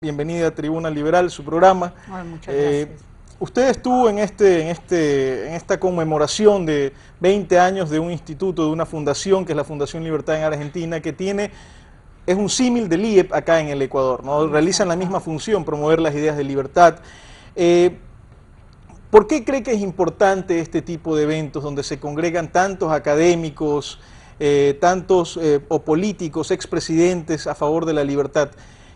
Bienvenida a Tribuna Liberal, su programa. Muchas gracias. Usted estuvo en esta conmemoración de 20 años de un instituto, de una fundación, que es la Fundación Libertad en Argentina, que es un símil del IEP acá en el Ecuador, ¿no? Realizan la misma función, promover las ideas de libertad. ¿Por qué cree que es importante este tipo de eventos donde se congregan tantos académicos, o políticos, expresidentes a favor de la libertad?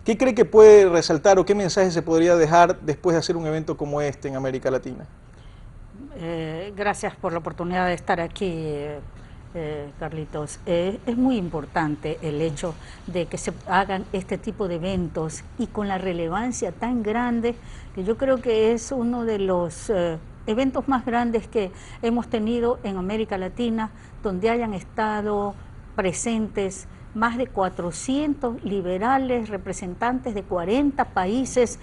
¿Qué cree que puede resaltar o qué mensaje se podría dejar después de hacer un evento como este en América Latina? Gracias por la oportunidad de estar aquí, Carlitos. Es muy importante el hecho de que se hagan este tipo de eventos y con la relevancia tan grande, que yo creo que es uno de los eventos más grandes que hemos tenido en América Latina, donde hayan estado presentes más de 400 liberales, representantes de 40 países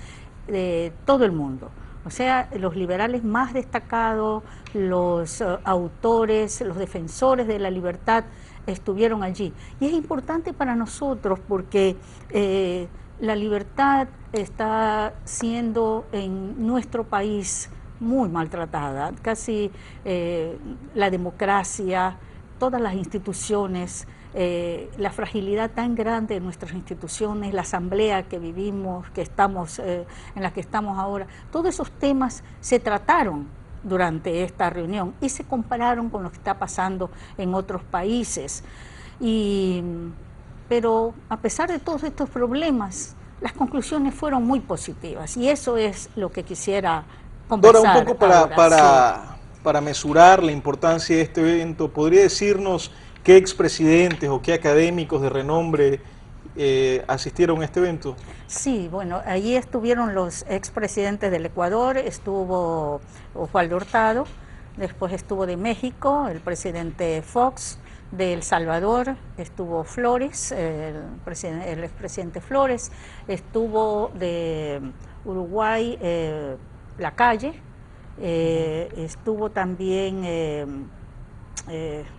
de todo el mundo. O sea, los liberales más destacados, los autores, los defensores de la libertad estuvieron allí. Y es importante para nosotros porque la libertad está siendo en nuestro país muy maltratada. Casi la democracia, todas las instituciones, la fragilidad tan grande de nuestras instituciones, la asamblea que vivimos, en la que estamos ahora, todos esos temas se trataron durante esta reunión y se compararon con lo que está pasando en otros países. Pero a pesar de todos estos problemas, las conclusiones fueron muy positivas y eso es lo que quisiera conversar. Dora, un poco para mesurar la importancia de este evento, ¿podría decirnos qué expresidentes o qué académicos de renombre asistieron a este evento? Sí, bueno, allí estuvieron los expresidentes del Ecuador, estuvo Osvaldo Hurtado, después estuvo de México el presidente Fox, de El Salvador estuvo Flores, el expresidente Flores, estuvo de Uruguay Lacalle, estuvo también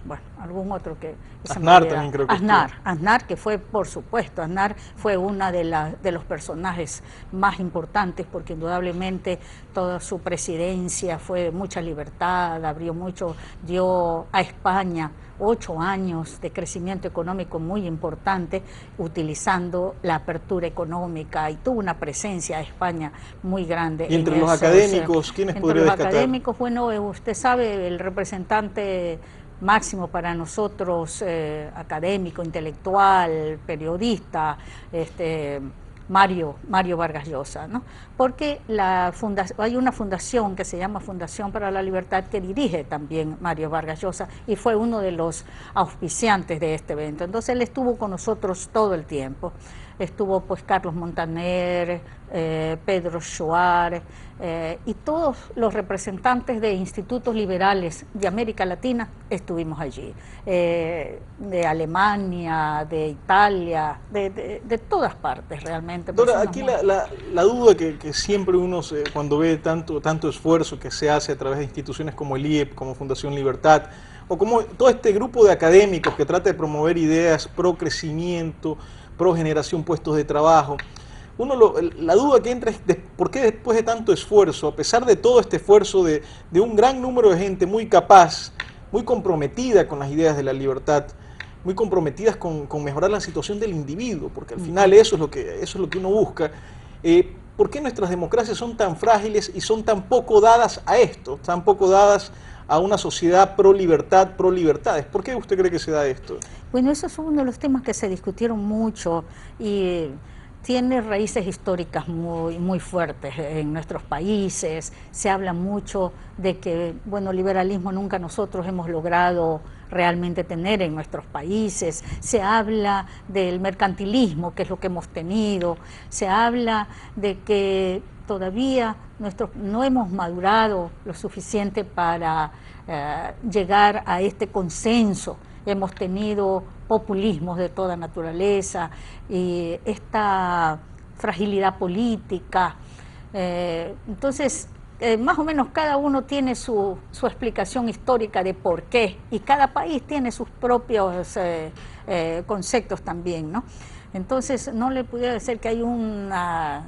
bueno, algún otro que... Aznar también creo que Aznar, que fue, por supuesto, Aznar fue una de los personajes más importantes porque indudablemente toda su presidencia fue de mucha libertad, abrió mucho, dio a España 8 años de crecimiento económico muy importante utilizando la apertura económica y tuvo una presencia a España muy grande. Y entre los académicos, ¿quiénes podría destacar? Entre los académicos, bueno, usted sabe, el representante máximo para nosotros, académico, intelectual, periodista, Mario Vargas Llosa, ¿no? Porque hay una fundación que se llama Fundación para la Libertad que dirige también Mario Vargas Llosa y fue uno de los auspiciantes de este evento. Entonces él estuvo con nosotros todo el tiempo. Estuvo pues Carlos Montaner, Pedro Schoar y todos los representantes de institutos liberales de América Latina estuvimos allí, de Alemania, de Italia, de todas partes realmente. Dora, aquí la duda que siempre uno cuando ve tanto esfuerzo que se hace a través de instituciones como el IEP, como Fundación Libertad, o como todo este grupo de académicos que trata de promover ideas pro crecimiento, pro generación puestos de trabajo, la duda que entra es por qué después de tanto esfuerzo, a pesar de todo este esfuerzo de un gran número de gente muy capaz, muy comprometida con las ideas de la libertad, muy comprometidas con mejorar la situación del individuo, porque al final eso es lo que uno busca, ¿por qué nuestras democracias son tan frágiles y son tan poco dadas a esto, tan poco dadas a una sociedad pro libertad, pro libertades? ¿Por qué usted cree que se da esto? Bueno, eso es uno de los temas que se discutieron mucho y tiene raíces históricas muy fuertes en nuestros países. Se habla mucho de que, bueno, liberalismo nunca nosotros hemos logrado realmente tener en nuestros países. Se habla del mercantilismo, que es lo que hemos tenido. Se habla de que todavía no hemos madurado lo suficiente para llegar a este consenso. Hemos tenido populismos de toda naturaleza y esta fragilidad política. Entonces, más o menos cada uno tiene su explicación histórica de por qué y cada país tiene sus propios conceptos también, ¿no? Entonces no le pudiera decir que hay una...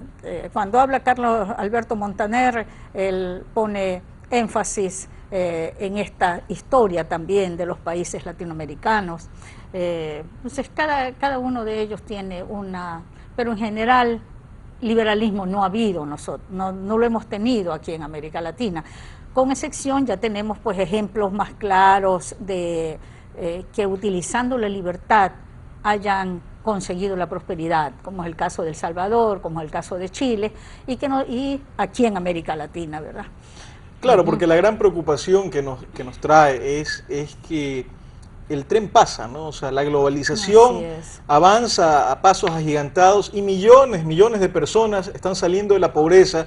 cuando habla Carlos Alberto Montaner, él pone énfasis en esta historia también de los países latinoamericanos. Entonces cada uno de ellos tiene una... Pero en general liberalismo no ha habido, nosotros no lo hemos tenido aquí en América Latina. Con excepción ya tenemos pues ejemplos más claros de que utilizando la libertad hayan conseguido la prosperidad, como es el caso de El Salvador, como es el caso de Chile, y aquí en América Latina, ¿verdad? Claro, porque la gran preocupación que nos trae es que el tren pasa, ¿no? O sea, la globalización avanza a pasos agigantados y millones de personas están saliendo de la pobreza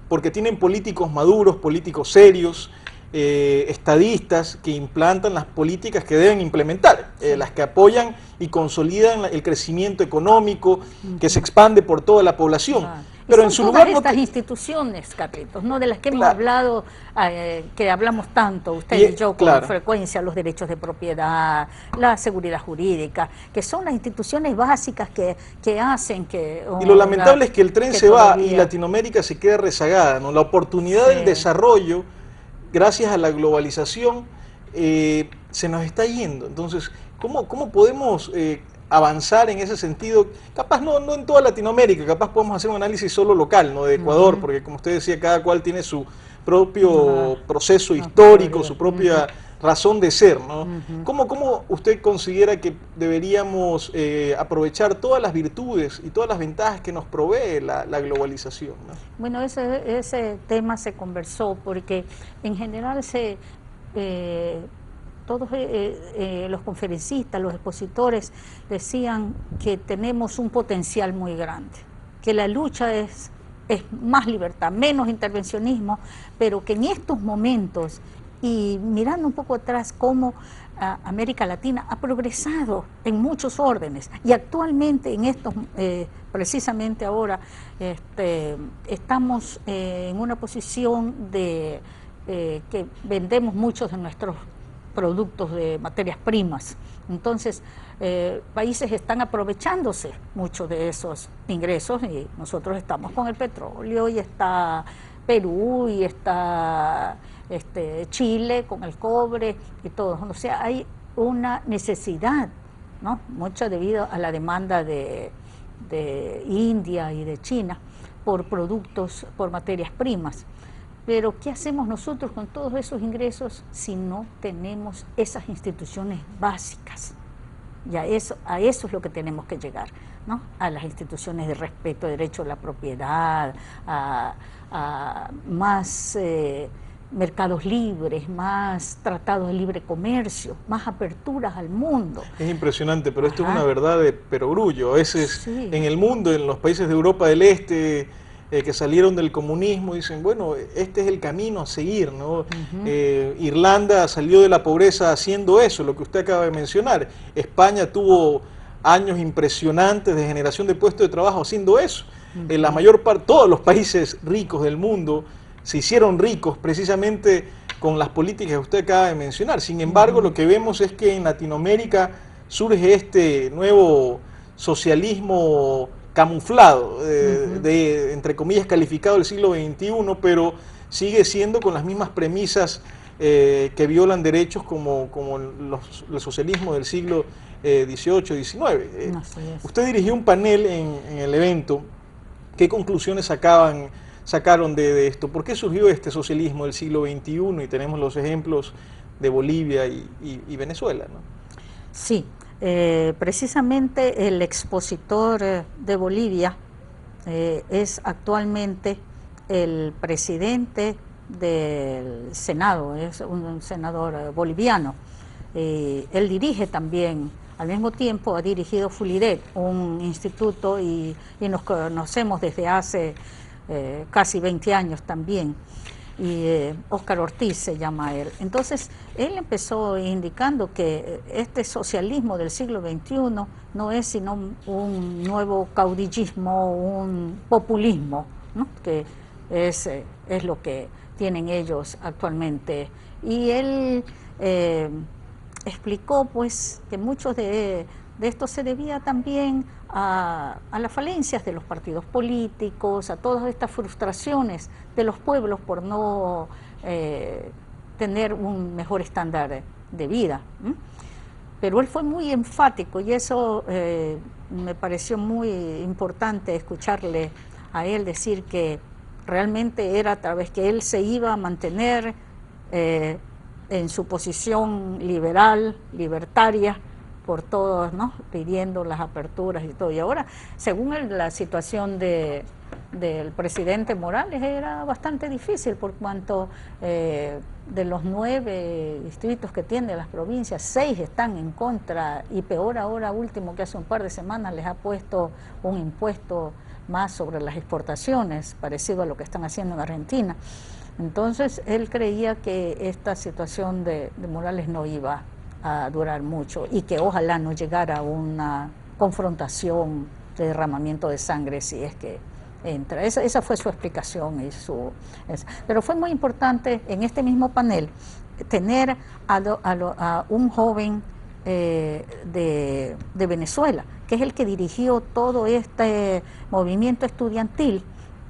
porque tienen políticos maduros, políticos serios, estadistas que implantan las políticas que deben implementar, las que apoyan y consolidan el crecimiento económico que se expande por toda la población. Pero en su lugar estas instituciones, Carlitos, ¿no? De las que hemos hablado, que hablamos tanto, usted y yo con frecuencia, los derechos de propiedad, la seguridad jurídica, que son las instituciones básicas que hacen que... Y lo lamentable es que el tren se va y Latinoamérica se queda rezagada, ¿no? La oportunidad del desarrollo, gracias a la globalización, se nos está yendo. Entonces, ¿cómo podemos avanzar en ese sentido? Capaz no en toda Latinoamérica, capaz podemos hacer un análisis solo local, ¿no? De Ecuador, porque como usted decía, cada cual tiene su propio proceso histórico, su propia razón de ser, ¿no? ¿Cómo usted considera que deberíamos aprovechar todas las virtudes y todas las ventajas que nos provee la globalización, ¿no? Bueno, ese tema se conversó porque en general todos los conferencistas, los expositores decían que tenemos un potencial muy grande, que la lucha es más libertad, menos intervencionismo, pero que en estos momentos, y mirando un poco atrás cómo América Latina ha progresado en muchos órdenes, y actualmente en estos, precisamente ahora, estamos en una posición de que vendemos muchos de nuestros productos de materias primas. Entonces, países están aprovechándose mucho de esos ingresos y nosotros estamos con el petróleo y está Perú y está Chile con el cobre y todo. O sea, hay una necesidad, ¿no? Mucho debido a la demanda de India y de China por productos, por materias primas. Pero ¿qué hacemos nosotros con todos esos ingresos si no tenemos esas instituciones básicas? Y a eso es lo que tenemos que llegar, ¿no? A las instituciones de respeto, derecho a la propiedad, a más mercados libres, más tratados de libre comercio, más aperturas al mundo. Es impresionante, pero esto es una verdad de perogrullo. A veces en el mundo, en los países de Europa del Este, que salieron del comunismo, dicen, bueno, este es el camino a seguir, ¿no? Irlanda salió de la pobreza haciendo eso, lo que usted acaba de mencionar. España tuvo años impresionantes de generación de puestos de trabajo haciendo eso. En la mayor parte, todos los países ricos del mundo se hicieron ricos precisamente con las políticas que usted acaba de mencionar. Sin embargo, lo que vemos es que en Latinoamérica surge este nuevo socialismo camuflado, entre comillas calificado del siglo XXI, pero sigue siendo con las mismas premisas que violan derechos como el socialismo del siglo XVIII, XIX. Usted dirigió un panel en el evento. ¿Qué conclusiones sacaron de esto? ¿Por qué surgió este socialismo del siglo XXI? Y tenemos los ejemplos de Bolivia y Venezuela, ¿no? Sí. Precisamente el expositor de Bolivia es actualmente el presidente del Senado, es un senador boliviano. Él dirige también, al mismo tiempo ha dirigido Fulidet, un instituto, y nos conocemos desde hace casi 20 años también. Y Óscar Ortiz se llama él. Entonces, él empezó indicando que este socialismo del siglo XXI no es sino un nuevo caudillismo, un populismo, ¿no? Que es lo que tienen ellos actualmente. Y él explicó pues que muchos de de esto se debía también a las falencias de los partidos políticos, a todas estas frustraciones de los pueblos por no tener un mejor estándar de vida. Pero él fue muy enfático y eso me pareció muy importante escucharle a él decir que realmente era a través que él se iba a mantener en su posición liberal, libertaria, por todos, ¿no?, pidiendo las aperturas y todo. Y ahora, según la situación del presidente Morales, era bastante difícil por cuanto de los 9 distritos que tiene las provincias, 6 están en contra, y peor ahora último que hace un par de semanas les ha puesto un impuesto más sobre las exportaciones, parecido a lo que están haciendo en Argentina. Entonces él creía que esta situación de Morales no iba a durar mucho y que ojalá no llegara a una confrontación de derramamiento de sangre si es que entra. Esa fue su explicación. Pero fue muy importante en este mismo panel tener a un joven de Venezuela, que es el que dirigió todo este movimiento estudiantil,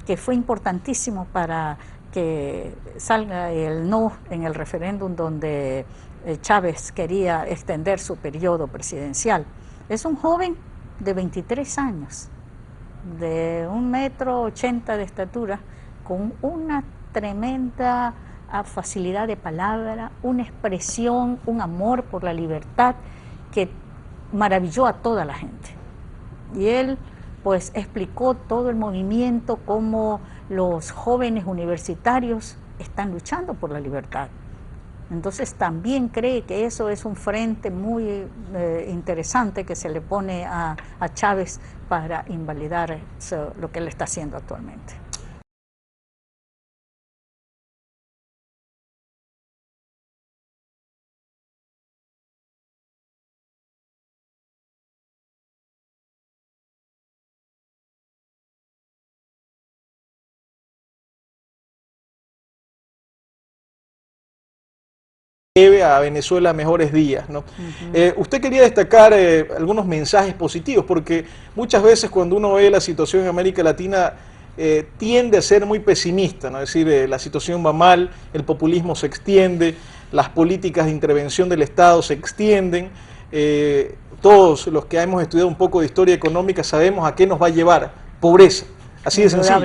que fue importantísimo para que salga el no en el referéndum donde Chávez quería extender su periodo presidencial. Es un joven de 23 años, de 1,80 m de estatura, con una tremenda facilidad de palabra, una expresión, un amor por la libertad que maravilló a toda la gente. Y él pues explicó todo el movimiento, cómo los jóvenes universitarios están luchando por la libertad. Entonces también cree que eso es un frente muy interesante que se le pone a Chávez para invalidar lo que él está haciendo actualmente. Lleve a Venezuela mejores días, ¿no? Usted quería destacar algunos mensajes positivos, porque muchas veces cuando uno ve la situación en América Latina tiende a ser muy pesimista, ¿no? Es decir, la situación va mal, el populismo se extiende, las políticas de intervención del Estado se extienden, todos los que hemos estudiado un poco de historia económica sabemos a qué nos va a llevar: pobreza, así de sencillo.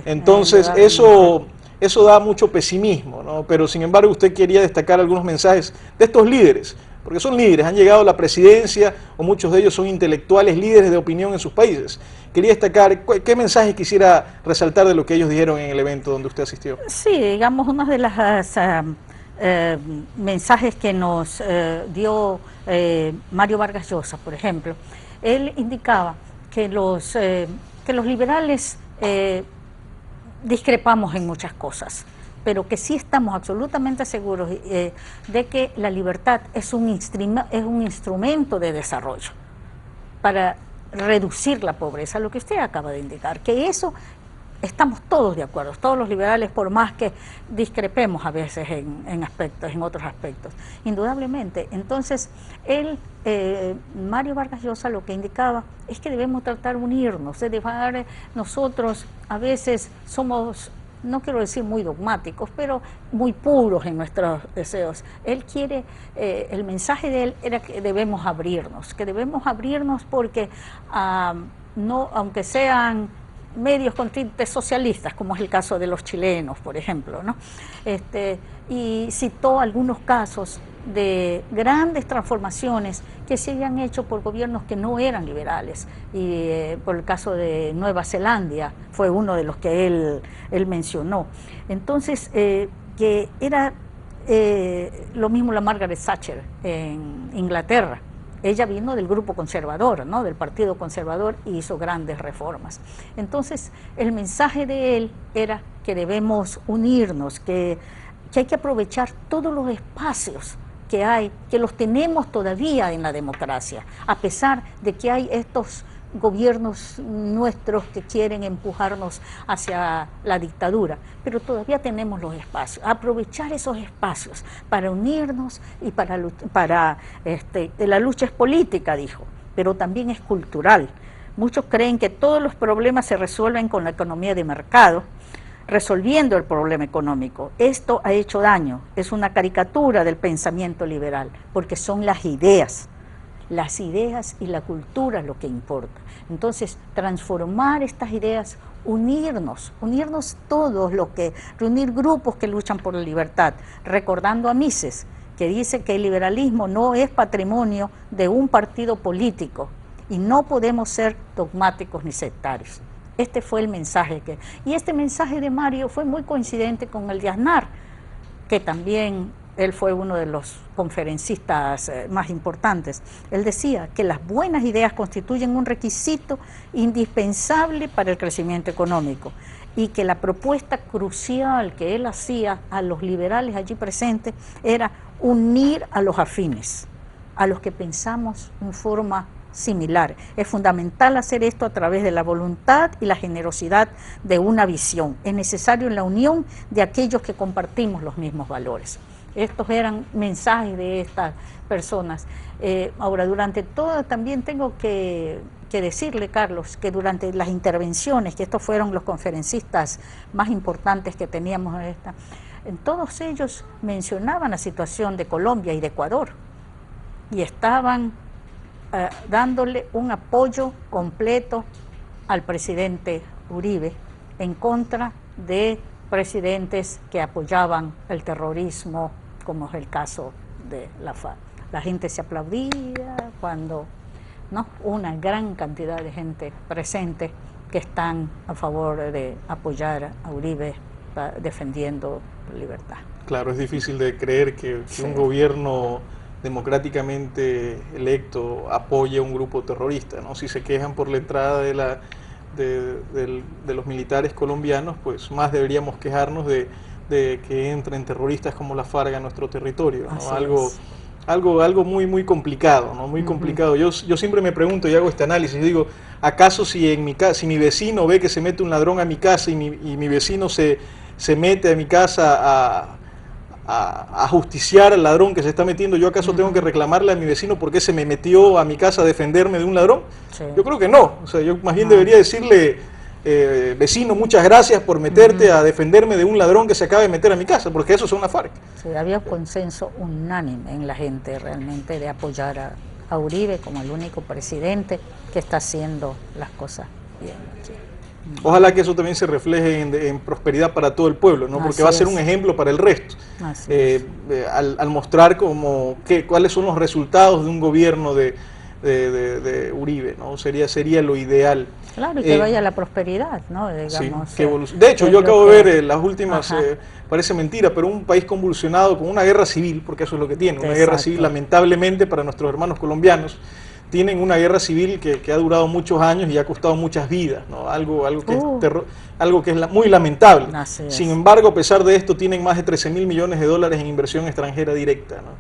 Entonces eso da mucho pesimismo, ¿no? Pero sin embargo usted quería destacar algunos mensajes de estos líderes, porque son líderes, han llegado a la presidencia, o muchos de ellos son intelectuales, líderes de opinión en sus países. Quería destacar, ¿qué mensaje quisiera resaltar de lo que ellos dijeron en el evento donde usted asistió? Sí, digamos, uno de los mensajes que nos dio Mario Vargas Llosa, por ejemplo. Él indicaba que los liberales discrepamos en muchas cosas, pero que sí estamos absolutamente seguros de que la libertad es un instrumento de desarrollo para reducir la pobreza, lo que usted acaba de indicar, que eso estamos todos de acuerdo, todos los liberales, por más que discrepemos a veces en otros aspectos, indudablemente. Entonces, Mario Vargas Llosa lo que indicaba es que debemos tratar de unirnos, nosotros a veces somos, no quiero decir muy dogmáticos, pero muy puros en nuestros deseos. Él quiere, el mensaje de él era que debemos abrirnos porque no, aunque sean medios con tintes socialistas, como es el caso de los chilenos, por ejemplo, ¿no? Y citó algunos casos de grandes transformaciones que se habían hecho por gobiernos que no eran liberales, y por el caso de Nueva Zelanda fue uno de los que él mencionó. Entonces, que era lo mismo la Margaret Thatcher en Inglaterra. Ella vino del grupo conservador, ¿no?, del Partido Conservador, y hizo grandes reformas. Entonces, el mensaje de él era que debemos unirnos, que hay que aprovechar todos los espacios que hay, que los tenemos todavía en la democracia, a pesar de que hay estos gobiernos nuestros que quieren empujarnos hacia la dictadura, pero todavía tenemos los espacios, aprovechar esos espacios para unirnos y la lucha es política, dijo, pero también es cultural. Muchos creen que todos los problemas se resuelven con la economía de mercado, resolviendo el problema económico. Esto ha hecho daño, es una caricatura del pensamiento liberal, porque son las ideas y la cultura lo que importa. Entonces, transformar estas ideas, unirnos todos, reunir grupos que luchan por la libertad, recordando a Mises, que dice que el liberalismo no es patrimonio de un partido político y no podemos ser dogmáticos ni sectarios. Este fue el mensaje y este mensaje de Mario fue muy coincidente con el de Aznar, que también él fue uno de los conferencistas más importantes. Él decía que las buenas ideas constituyen un requisito indispensable para el crecimiento económico y que la propuesta crucial que él hacía a los liberales allí presentes era unir a los afines, a los que pensamos en forma similar. Es fundamental hacer esto a través de la voluntad y la generosidad de una visión. Es necesario la unión de aquellos que compartimos los mismos valores. Estos eran mensajes de estas personas. Ahora, durante todo, también tengo que decirle, Carlos, que durante las intervenciones, que estos fueron los conferencistas más importantes que teníamos en todos ellos mencionaban la situación de Colombia y de Ecuador, y estaban dándole un apoyo completo al presidente Uribe en contra de presidentes que apoyaban el terrorismo, como es el caso de la FARC. La gente se aplaudía cuando, ¿no?, una gran cantidad de gente presente que están a favor de apoyar a Uribe defendiendo la libertad. Claro, es difícil de creer que sí, un gobierno democráticamente electo apoye a un grupo terrorista, ¿no? Si se quejan por la entrada de los militares colombianos, pues más deberíamos quejarnos de que entren terroristas como la FARC a nuestro territorio, ¿no? Algo muy complicado, ¿no? Muy complicado. Yo siempre me pregunto y hago este análisis, digo, ¿acaso si mi vecino ve que se mete un ladrón a mi casa y mi vecino se mete a mi casa a justiciar al ladrón que se está metiendo, yo acaso tengo que reclamarle a mi vecino por qué se me metió a mi casa a defenderme de un ladrón? Sí. Yo creo que no. O sea, yo más bien debería decirle, vecino, muchas gracias por meterte a defenderme de un ladrón que se acaba de meter a mi casa, porque eso son las FARC. Sí, había un consenso unánime en la gente realmente de apoyar a Uribe como el único presidente que está haciendo las cosas bien. Sí. Ojalá que eso también se refleje en prosperidad para todo el pueblo, ¿no? Porque va a ser un ejemplo para el resto. Al mostrar cuáles son los resultados de un gobierno de Uribe, ¿no? Sería lo ideal. Claro, y que vaya la prosperidad, ¿no? Digamos, sí, de hecho, yo acabo de ver las últimas, parece mentira, pero un país convulsionado con una guerra civil, porque eso es lo que tiene, una guerra civil, lamentablemente para nuestros hermanos colombianos, tienen una guerra civil que ha durado muchos años y ha costado muchas vidas, ¿no? Algo que es muy lamentable. Sin embargo, a pesar de esto, tienen más de 13.000 millones de dólares en inversión extranjera directa, ¿no?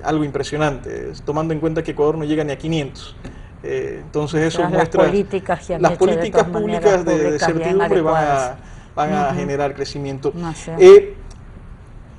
Algo impresionante, tomando en cuenta que Ecuador no llega ni a 500. Entonces eso muestra las políticas públicas de certidumbre van a generar crecimiento.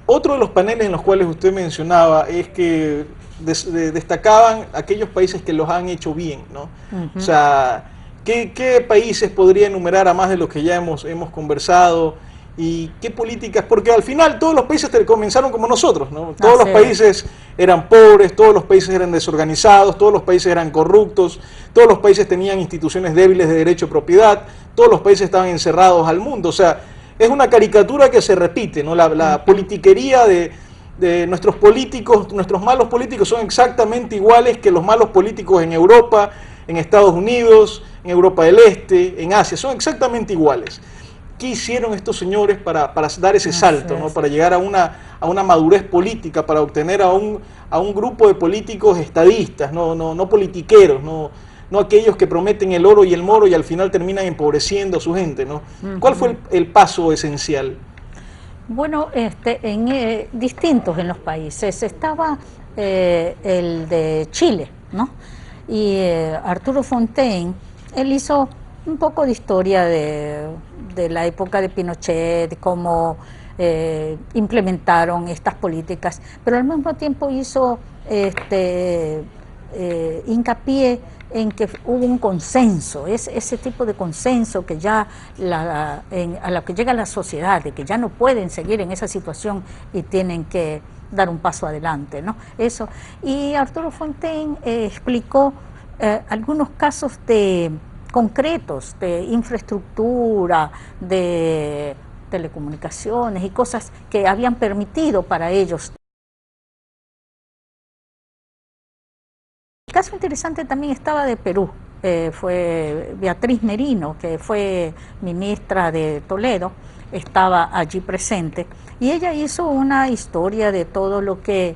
Otro de los paneles en los cuales usted mencionaba es que destacaban aquellos países que los han hecho bien, ¿no? O sea, ¿qué países podría enumerar a más de los que ya hemos conversado? ¿Y qué políticas? Porque al final todos los países comenzaron como nosotros, ¿no? Todos los países eran pobres, todos los países eran desorganizados, todos los países eran corruptos, todos los países tenían instituciones débiles de derecho de propiedad, todos los países estaban encerrados al mundo. O sea, es una caricatura que se repite, ¿no? La politiquería de nuestros políticos, nuestros malos políticos son exactamente iguales que los malos políticos en Europa, en Estados Unidos, en Europa del Este, en Asia, son exactamente iguales. ¿Qué hicieron estos señores para dar ese salto, ¿no? Para llegar a una madurez política, para obtener a un grupo de políticos estadistas, no politiqueros, no aquellos que prometen el oro y el moro y al final terminan empobreciendo a su gente, ¿no? ¿Cuál fue el paso esencial? Bueno, distintos en los países. Estaba el de Chile, ¿no? Y Arturo Fontaine, él hizo un poco de historia de la época de Pinochet, de cómo implementaron estas políticas, pero al mismo tiempo hizo hincapié en que hubo un consenso, es ese tipo de consenso que ya a lo que llega la sociedad, de que ya no pueden seguir en esa situación y tienen que dar un paso adelante, ¿no? Eso. Y Arturo Fontaine explicó algunos casos concretos de infraestructura, de telecomunicaciones y cosas que habían permitido para ellos. El caso interesante también estaba de Perú, fue Beatriz Merino, que fue ministra de Toledo, estaba allí presente, y ella hizo una historia de todo lo que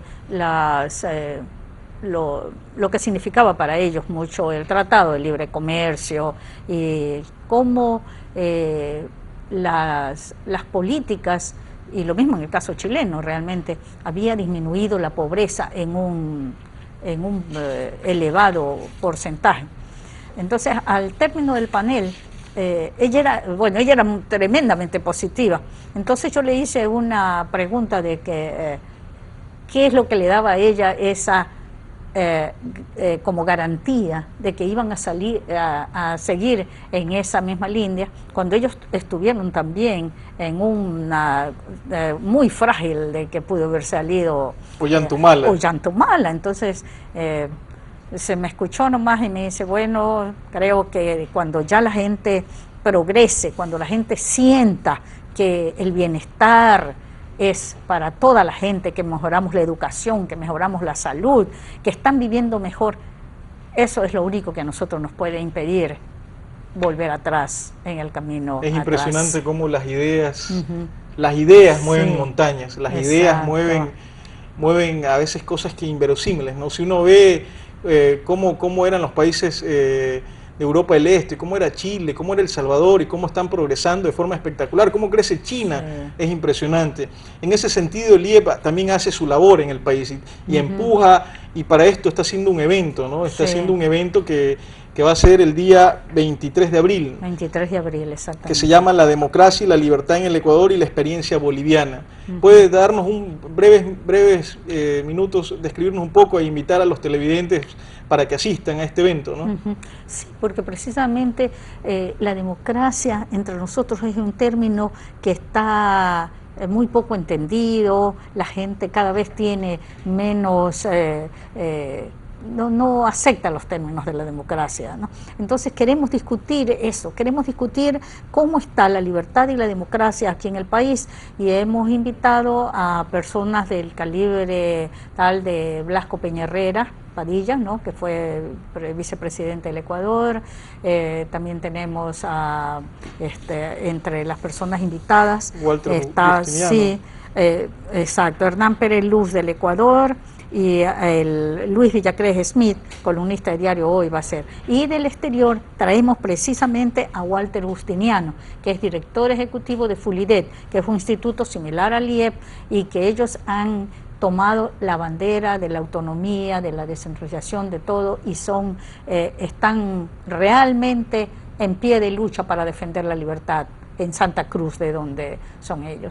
lo que significaba para ellos mucho el Tratado de Libre Comercio y cómo las políticas, y lo mismo en el caso chileno, realmente había disminuido la pobreza en un elevado porcentaje. Entonces, al término del panel, ella era tremendamente positiva. Entonces yo le hice una pregunta de que qué es lo que le daba a ella esa como garantía de que iban a seguir en esa misma línea, cuando ellos estuvieron también en una muy frágil de que pudo haber salido Ollantumala. Entonces se me escuchó nomás y me dice, bueno, creo que cuando ya la gente progrese, cuando la gente sienta que el bienestar es para toda la gente, que mejoramos la educación, que mejoramos la salud, que están viviendo mejor, eso es lo único que a nosotros nos puede impedir volver atrás en el camino. Es impresionante cómo las ideas mueven montañas, las ideas mueven a veces cosas que inverosímiles, ¿no? Si uno ve cómo eran los países de Europa del Este, cómo era Chile, cómo era El Salvador y cómo están progresando de forma espectacular, cómo crece China, es impresionante. En ese sentido, el IEP también hace su labor en el país y empuja, y para esto está haciendo un evento, ¿no? Está haciendo un evento que va a ser el día 23 de abril. 23 de abril, exactamente. Que se llama La democracia y la libertad en el Ecuador y la experiencia boliviana. ¿Puede darnos breves minutos, describirnos un poco e invitar a los televidentes para que asistan a este evento, ¿no? Sí, porque precisamente la democracia entre nosotros es un término que está muy poco entendido, la gente cada vez tiene menos... no acepta los términos de la democracia, ¿no? Entonces queremos discutir eso, queremos discutir cómo está la libertad y la democracia aquí en el país, y hemos invitado a personas del calibre tal de Blasco Peña Padilla, ¿no?, que fue vicepresidente del Ecuador. También tenemos entre las personas invitadas Walter exacto, Hernán Pérez Luz del Ecuador, y Luis Villacrés Smith, columnista de Diario Hoy, va a ser. Y del exterior traemos precisamente a Walter Justiniano, que es director ejecutivo de Fulidet, que es un instituto similar al IEP, y que ellos han tomado la bandera de la autonomía, de la descentralización, de todo, y están realmente en pie de lucha para defender la libertad en Santa Cruz, de donde son ellos.